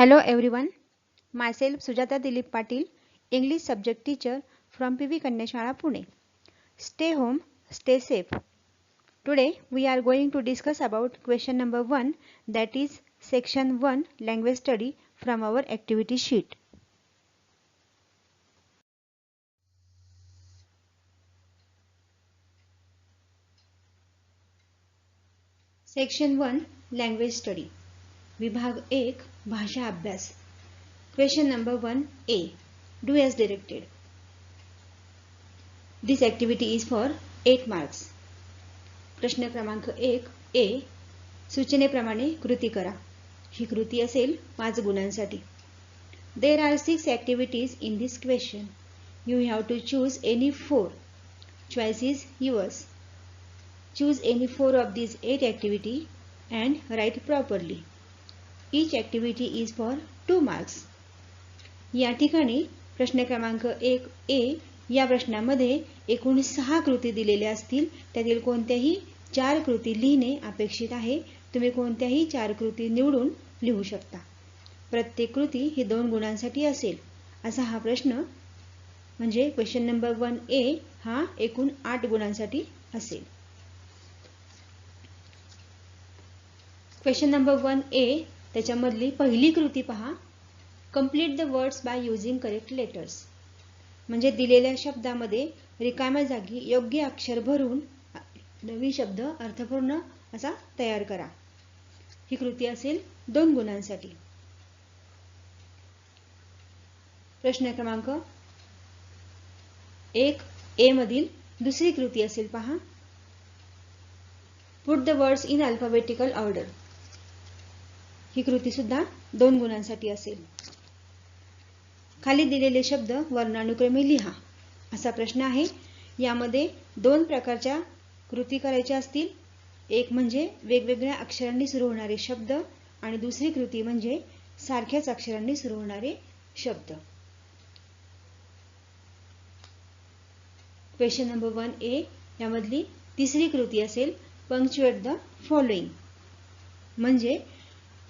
Hello everyone, myself Sujata Dilip Patil, English subject teacher from PV Kanya Shala Pune. Stay home, stay safe. Today we are going to discuss about question number 1, that is section 1 language study from our activity sheet. Section 1 language study. विभाग 1 भाषा अभ्यास. Question number 1A. Do as directed. This activity is for 8 marks. प्रश्न क्रमांक 1A. सूचनेप्रमाणे कृती करा. ही कृती असेल 5 गुणांसाठी. There are 6 activities in this question. You have to choose any 4. Choice is yours. Choose any 4 of these 8 activities and write properly. Each activity is for 2 marks. या ठिकाणी प्रश्न क्रमांक 1A या प्रश्नामध्ये एकूण 6 कृती दिलेल्या असतील. त्यातील कोणत्याही 4 कृती लिहिणे अपेक्षित आहे. तुम्ही कोणत्याही 4 कृती निवडून लिहू शकता. प्रत्येक कृती ही 2 गुणांसाठी असेल. असा हा प्रश्न म्हणजे क्वेश्चन नंबर 1A हा एकूण 8 गुणांसाठी असेल. क्वेश्चन नंबर 1A त्याच्यामधली पहिली कृती पहा. Complete the words by using correct letters. म्हणजे दिलेल्या शब्दामध्ये रिकाम्या जागी योग्य अक्षर भरून नवीन शब्द अर्थपूर्ण असा तयार करा. ही कृती असेल 2 गुणांसाठी. प्रश्न क्रमांक 1A मधील दुसरी कृती असेल पहा. Put the words in alphabetical order. ही कृती सुद्धा 2 गुणांसाठी असेल. खाली दिलेले शब्द वर्णानुक्रमे लिहा. असा प्रश्न आहे. यामध्ये 2 प्रकारच्या कृती करायच्या असतील. एक म्हणजे वेगवेगळ्या अक्षरांनी सुरू होणारे शब्द आणि दुसरी कृती म्हणजे सारख्याच अक्षरांनी सुरू होणारे शब्द. क्वेश्चन नंबर 1A यामधली तिसरी कृती असेल पंक्च्युएट द फॉलोइंग. म्हणजे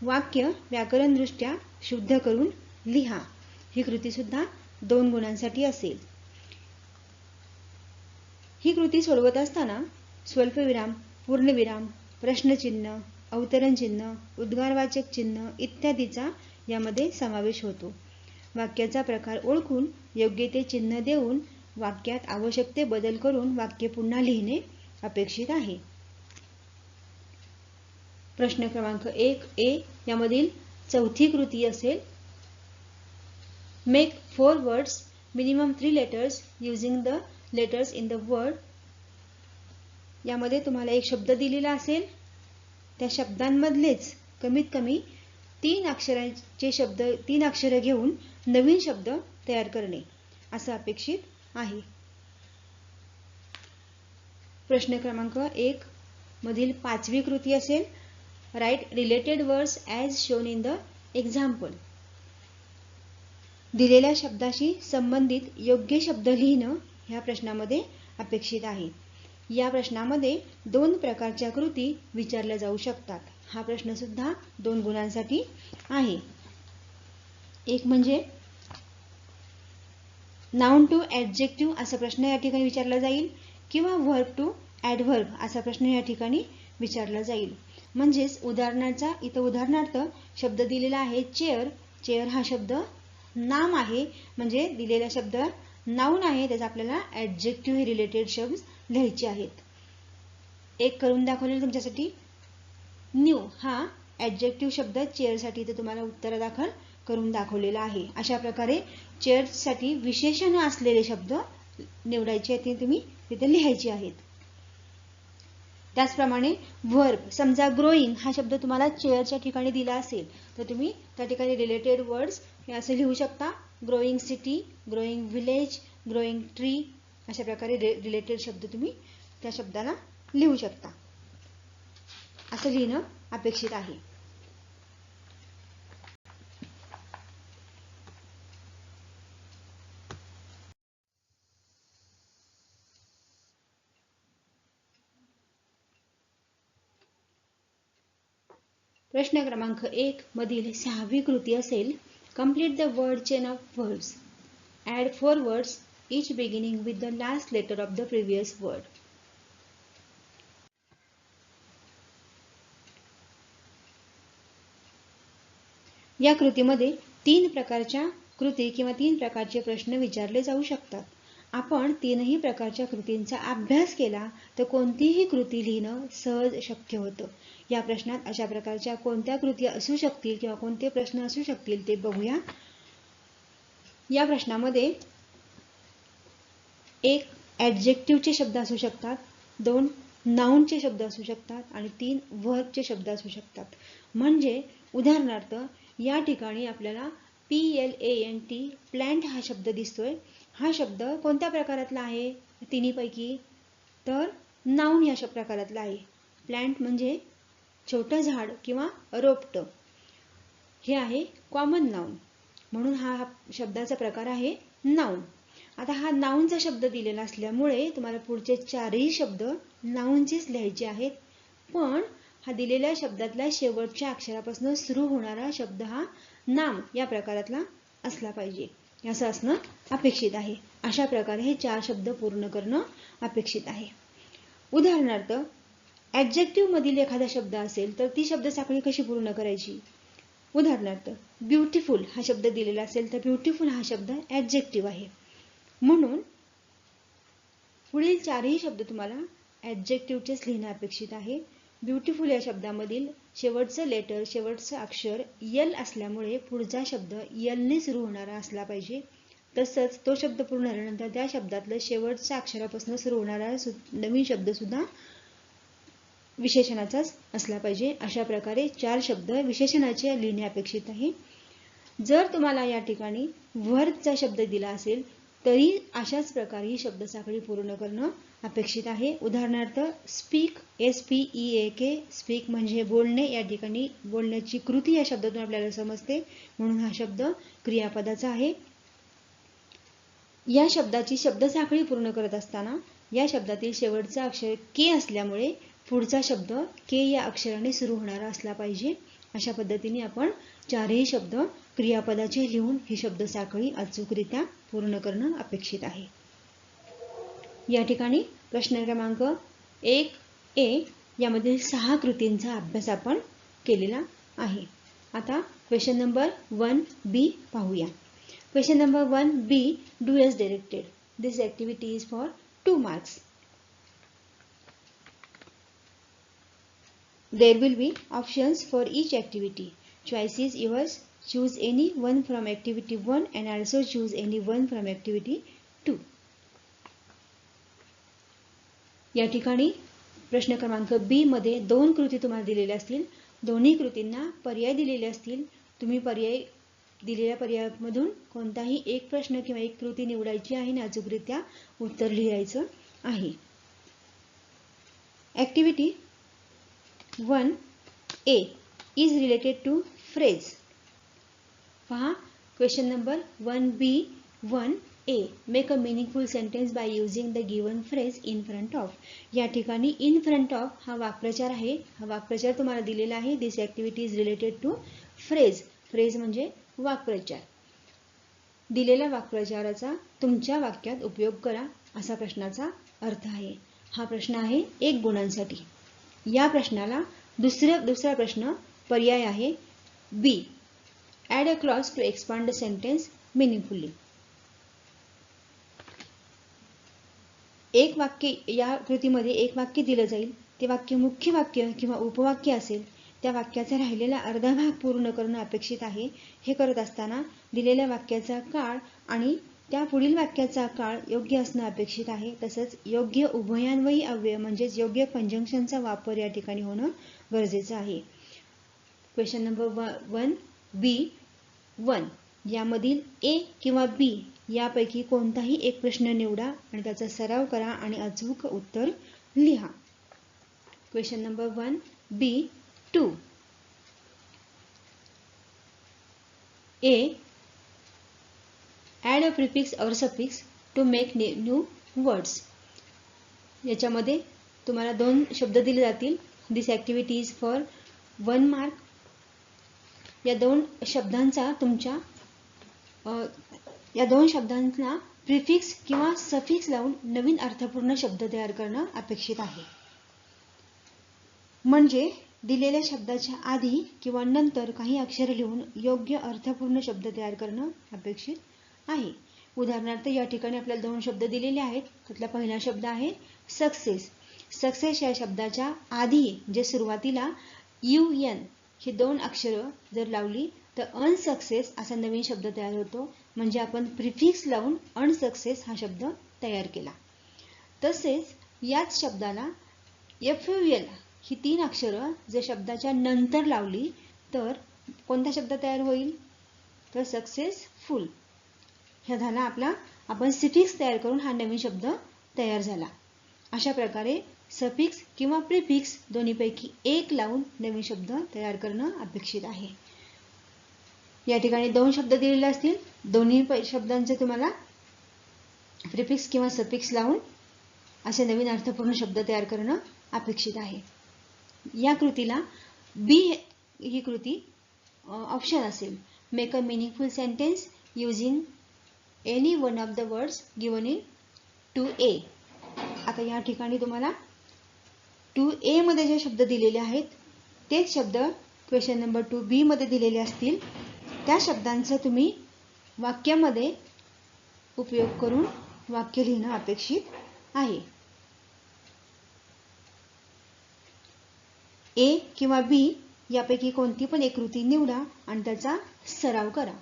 वाक्य व्याकरणदृष्ट्या शुद्ध करून लिहा. ही कृती सुद्धा 2 गुणांसाठी असेल. ही कृती सोडवत असताना स्वल्पविराम, पूर्णविराम, प्रश्नचिन्ह, अवतरण चिन्ह, उद्गारवाचक चिन्ह इत्यादीचा यामध्ये समावेश होतो. वाक्याचा प्रकार ओळखून योग्य ते चिन्ह देऊन वाक्यात आवश्यक ते बदल करून वाक्य पुन्हा लिहिणे अपेक्षित आहे. प्रश्न क्रमांक 1A यामधील चौथी कृती असेल make 4 words minimum 3 letters using the letters in the word. यामध्ये तुम्हाला एक शब्द दिलेला असेल. त्या शब्दांमधलेच कमीत कमी 3 अक्षरं घेऊन नवीन शब्द तयार करणे असं अपेक्षित आहे. प्रश्न क्रमांक 1 मधील 5वी कृती असेल write related words as shown in the example. दिलेल्या शब्दाशी संबंधित योग्य शब्द लिहिणं ह्या प्रश्नामध्ये अपेक्षित आहे. या प्रश्नामध्ये 2 प्रकारच्या कृती विचारल्या जाऊ शकतात. हा प्रश्न सुद्धा 2 गुणांसाठी आहे. एक म्हणजे नाउन टू ॲडजेक्टिव्ह असा प्रश्न या ठिकाणी विचारला जाईल किंवा व्हर्ब टू ॲडव्हर्ब असा प्रश्न या ठिकाणी विचारला जाईल. म्हणजेच उदाहरणार्थ शब्द दिलेला आहे चेअर. चेअर हा शब्द नाम आहे. म्हणजे दिलेला शब्द नाउन आहे. त्याचा आपल्याला ॲडजेक्टिव्ह हे रिलेटेड शब्द लिहायचे आहेत. एक करून दाखवलेलं तुमच्यासाठी न्यू हा ॲडजेक्टिव्ह शब्द चेअरसाठी इथे तुम्हाला उत्तरादाखल करून दाखवलेला आहे. अशा प्रकारे चेअरसाठी विशेषण असलेले शब्द निवडायचे आहेत. ते तुम्ही तिथे लिहायचे आहेत. त्याचप्रमाणे व्हर्ब समजा ग्रोईंग हा शब्द तुम्हाला चेअरच्या ठिकाणी दिला असेल तर तुम्ही त्या ठिकाणी रिलेटेड वर्ड्स हे असे लिहू शकता. Growing city, growing village, growing tree अशा प्रकारे रिलेटेड शब्द तुम्ही त्या शब्दाला लिहू शकता. असं लिहिणं अपेक्षित आहे. प्रश्न क्रमांक 1 मधील 6वी कृती असेल complete the word chain of words. Add 4 words each beginning with the last letter of the previous word. या कृतीमध्ये 3 प्रकारच्या कृती किंवा 3 प्रकारचे प्रश्न विचारले जाऊ शकतात. आपण 3ही प्रकारच्या कृतींचा अभ्यास केला तर कोणतीही कृती लिहिणं सहज शक्य होतं. या प्रश्नात अशा प्रकारच्या कोणत्या कृती असू शकतील किंवा कोणते प्रश्न असू शकतील ते बघूया. या प्रश्नामध्ये 1 ॲडजेक्टिव्हचे शब्द असू शकतात, 2 नाउनचे शब्द असू शकतात आणि 3 व्हर्बचे शब्द असू शकतात. म्हणजे उदाहरणार्थ या ठिकाणी आपल्याला PLANT प्लांट हा शब्द दिसतोय. हा शब्द कोणत्या प्रकारातला आहे तिन्हीपैकी? तर नाउन या प्रकारातला आहे. प्लांट म्हणजे छोटं झाड किंवा रोपटं, हे आहे कॉमन नाउन, म्हणून हा शब्दाचा प्रकार आहे नाउन. आता हा नाउनचा शब्द दिलेला असल्यामुळे तुम्हाला पुढचे 4ही शब्द नाउनचेच लिहायचे आहेत. पण हा दिलेल्या शब्दातल्या शेवटच्या अक्षरापासून सुरू होणारा शब्द हा नाम या प्रकारातला असला पाहिजे, असं असणं अपेक्षित आहे. अशा प्रकारे हे 4 शब्द पूर्ण करणं अपेक्षित आहे. उदाहरणार्थ ॲडजेक्टिव्ह मधील एखादा शब्द असेल तर ती शब्दसाखळी कशी पूर्ण करायची? उदाहरणार्थ ब्युटिफुल हा शब्द दिलेला असेल तर ब्युटिफुल हा शब्द ॲडजेक्टिव्ह आहे. म्हणून पुढील 4ही शब्द तुम्हाला ॲडजेक्टिव्हचेच लिहिणं अपेक्षित आहे. ब्युटिफुल या शब्दामधील शेवटचं लेटर, शेवटचं अक्षर यल असल्यामुळे पुढचा शब्द यलने सुरू होणारा असला पाहिजे. तसंच तो शब्द पूर्ण झाल्यानंतर त्या शब्दातलं शेवटच्या अक्षरापासून सुरू होणारा नवीन शब्द सुद्धा विशेषणाचाच असला पाहिजे. अशा प्रकारे 4 शब्द विशेषणाचे लिहिणे अपेक्षित आहे. जर तुम्हाला या ठिकाणी व्हर्बचा शब्द दिला असेल तरी अशाच प्रकारे ही शब्दसाखळी पूर्ण करणं अपेक्षित आहे. उदाहरणार्थ स्पीक, SPEAK, स्पीक म्हणजे बोलणे. या ठिकाणी बोलण्याची कृती या शब्दातून आपल्याला समजते, म्हणून हा शब्द क्रियापदाचा आहे. या शब्दाची शब्दसाखळी पूर्ण करत असताना या शब्दातील शेवटचा अक्षर के असल्यामुळे पुढचा शब्द के या अक्षराने सुरू होणारा असला पाहिजे. अशा पद्धतीने आपण 4ही शब्द क्रियापदाचे लिहून ही शब्दसाखळी अचूकरित्या पूर्ण करणं अपेक्षित आहे. या ठिकाणी प्रश्न क्रमांक 1A यामधील 6 कृतींचा अभ्यास आपण केलेला आहे. आता क्वेश्चन नंबर 1B पाहूया. Question number 1B, do as directed. This activity is for 2 marks. There will be options for each activity. Choice is yours. Choose any one from activity 1 and also choose any one from activity 2. या ठिकाणी प्रश्न क्रमांक B मध्ये 2 कृती तुम्हाला दिलेल्या असतील. दोन्ही कृतींना पर्याय दिलेले असतील. तुम्ही दिलेल्या पर्यायामधून कोणताही एक प्रश्न किंवा एक कृती निवडायची आहे आणि अचूकरित्या उत्तर लिहायचं आहे. Activity 1A is related to phrase. पहा question number 1B1A. Make a meaningful sentence by using the given phrase in front of. या ठिकाणी in front of हा वाक्प्रचार आहे. हा वाक्प्रचार तुम्हाला दिलेला आहे. This activity is related to phrase. phrase म्हणजे वाक्प्रचार. दिलेल्या वाक्प्रचाराचा तुमच्या वाक्यात उपयोग करा असा प्रश्नाचा अर्थ आहे. हा प्रश्न आहे 1 गुणांसाठी. या प्रश्नाला दुसरा प्रश्न पर्याय आहे B. Add a clause to expand the sentence meaningfully. एक वाक्य या कृतीमध्ये एक वाक्य दिलं जाईल. ते वाक्य मुख्य वाक्य किंवा उपवाक्य असेल. त्या वाक्याचा राहिलेला अर्धा भाग पूर्ण करणं अपेक्षित आहे. हे करत असताना दिलेल्या वाक्याचा काळ आणि त्या पुढील वाक्याचा काळ योग्य असणं अपेक्षित आहे. तसंच योग्य उभयान्वयी अव्यय म्हणजेच योग्य कंजंक्शनचा वापर या ठिकाणी होणं गरजेचं आहे. क्वेश्चन नंबर 1B1 यामधील A किंवा B यापैकी कोणताही एक प्रश्न निवडा आणि त्याचा सराव करा आणि अचूक उत्तर लिहा. Question number 1B2. A. Add a prefix or suffix to make new words. याच्यामध्ये तुम्हाला 2 शब्द दिले जातील. This activity is for 1 mark. या दोन शब्दांना प्रिफिक्स किंवा सफिक्स लावून नवीन अर्थपूर्ण शब्द तयार करणं अपेक्षित आहे. म्हणजे दिलेल्या शब्दाच्या आधी किंवा नंतर काही अक्षरे लिहून योग्य अर्थपूर्ण शब्द तयार करणं अपेक्षित आहे. उदाहरणार्थ या ठिकाणी आपल्याला दोन शब्द दिलेले आहेत. त्यातला पहिला शब्द आहे सक्सेस. सक्सेस या शब्दाच्या आधी जे सुरुवातीला UN ही दोन अक्षरं जर लावली तर अनसक्सेस असा नवीन शब्द तयार होतो. म्हणजे आपण प्रिफिक्स लावून अनसक्सेस हा शब्द तयार केला. तसेच याच शब्दाला FUL ही तीन अक्षरं जर शब्दाच्या नंतर लावली तर कोणता शब्द तयार होईल? तर सक्सेसफुल. हा झाला आपला आपण सफिक्स तयार करून हा नवीन शब्द तयार झाला. अशा प्रकारे सफिक्स किंवा प्रिफिक्स दोन्हीपैकी एक लावून नवीन शब्द तयार करणं अपेक्षित आहे. या ठिकाणी दोन शब्द दिलेले असतील. दोन्ही शब्दांचे तुम्हाला प्रिफिक्स किंवा सफिक्स लावून असे नवीन अर्थपूर्ण शब्द तयार करणं अपेक्षित आहे. या कृतीला बी ही कृती ऑप्शन असेल. Make a meaningful sentence using any one of the words given in 2A. आता या ठिकाणी तुम्हाला 2A मध्ये जे शब्द दिलेले आहेत तेच शब्द क्वेश्चन नंबर 2B मध्ये दिलेले असतील. त्या शब्दांचा तुम्ही वाक्यामध्ये उपयोग करून वाक्य लिहिणं अपेक्षित आहे. A किंवा B यापैकी कोणती पण एक कृती निवडा आणि त्याचा सराव करा.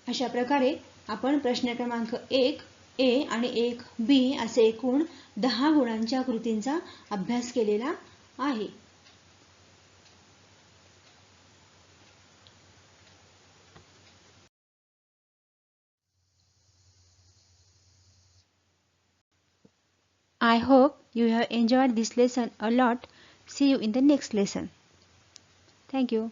अशा प्रकारे आपण प्रश्न क्रमांक 1A आणि 1B असे एकूण 10 गुणांच्या कृतींचा अभ्यास केलेला आहे. I hope you have enjoyed this lesson a lot. See you in the next lesson. Thank you.